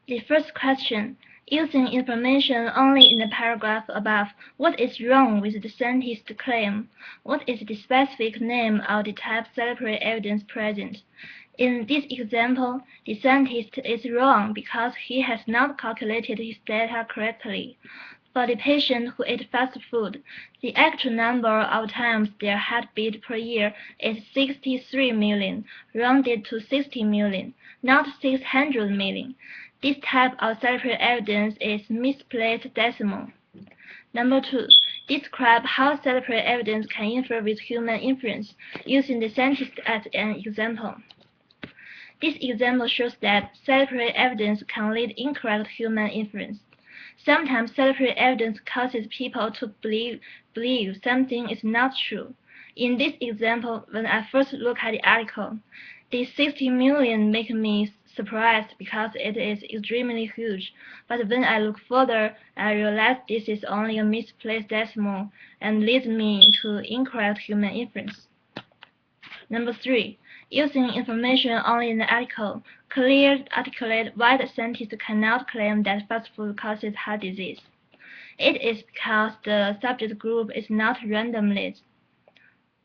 The first question, using information only in the paragraph above, what is wrong with the scientist's claim? What is the specific name of the type celebratory evidence present? In this example, the scientist is wrong because he has not calculated his data correctly. For the patient who ate fast food, the actual number of times their heartbeat per year is 63 million, rounded to 60 million, not 600 million. This type of celebratory evidence is misplaced decimal. Number 2. Describe how celebratory evidence can interfere with human inference, using the scientist as an example. This example shows that celebratory evidence can lead incorrect human inference. Sometimes celebratory evidence causes people to believe something is not true. In this example, when I first look at the article, the 60 million make me surprised because it is extremely huge. But when I look further, I realize this is only a misplaced decimal and leads me to incorrect human inference. Number 3. Using information only in the article, clearly articulate why the scientist cannot claim that fast food causes heart disease. It is because the subject group is not randomly.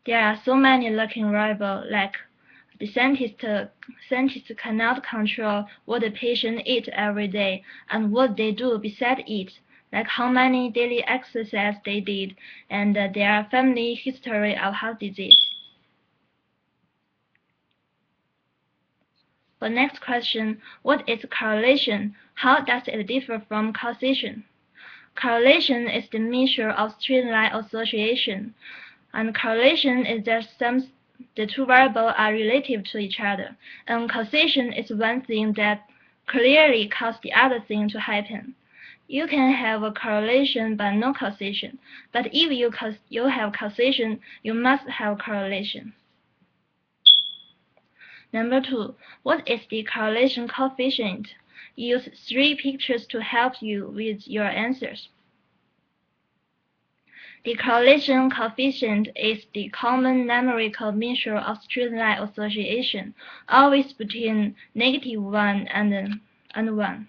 There are so many lurking variables, like the scientist cannot control what the patient eats every day and what they do besides eat, like how many daily exercise they did and their family history of heart disease. For next question, what is correlation? How does it differ from causation? Correlation is the measure of straight line association, and correlation is that the two variables are relative to each other, and causation is one thing that clearly causes the other thing to happen. You can have a correlation but no causation, but if you have causation, you must have correlation. Number 2, what is the correlation coefficient? Use 3 pictures to help you with your answers. The correlation coefficient is the common numerical measure of straight line association, always between -1 and 1.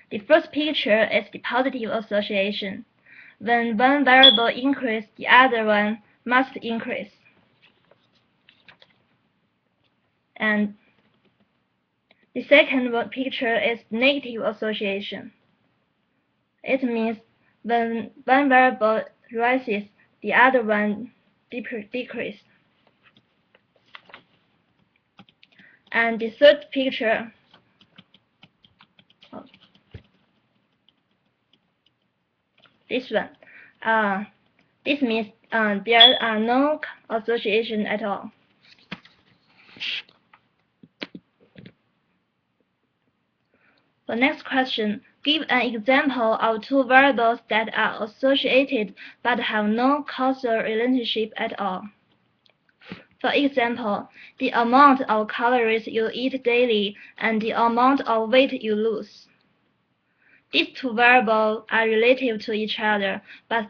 The first picture is the positive association. When one variable increases, the other one must increase. And the second picture is negative association. It means when one variable rises, the other one decreases. And the third picture, this one, this means there are no association at all. The next question, give an example of two variables that are associated but have no causal relationship at all. For example, the amount of calories you eat daily and the amount of weight you lose. These two variables are relative to each other, but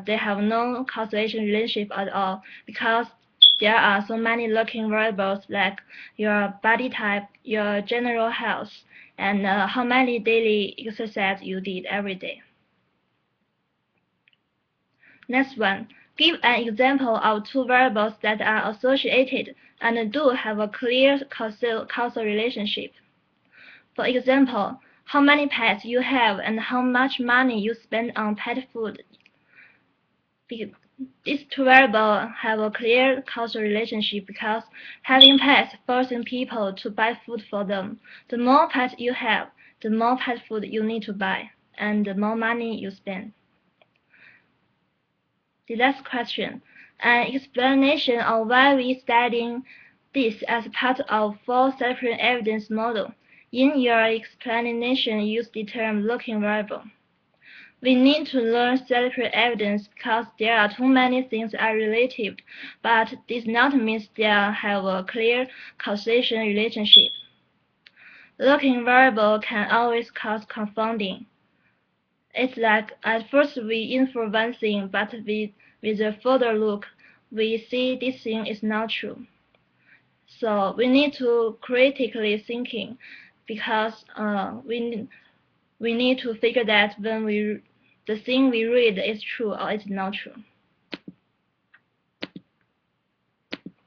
they have no causation relationship at all because there are so many lurking variables like your body type, your general health, and how many daily exercise you did every day. Next one, give an example of two variables that are associated and do have a clear causal relationship. For example, how many pets you have and how much money you spend on pet food. These two variables have a clear causal relationship because having pets forcing people to buy food for them. The more pets you have, the more pet food you need to buy, and the more money you spend. The last question, an explanation of why we studying this as part of full celebratory evidence model. In your explanation, use the term lurking variable. We need to learn celebratory evidence because there are too many things are related, but this does not mean they have a clear causation relationship. Lurking variable can always cause confounding. It's like at first we infer one thing, but with a further look, we see this thing is not true. So we need to critically thinking, because we need to figure that when the thing we read is true or it's not true.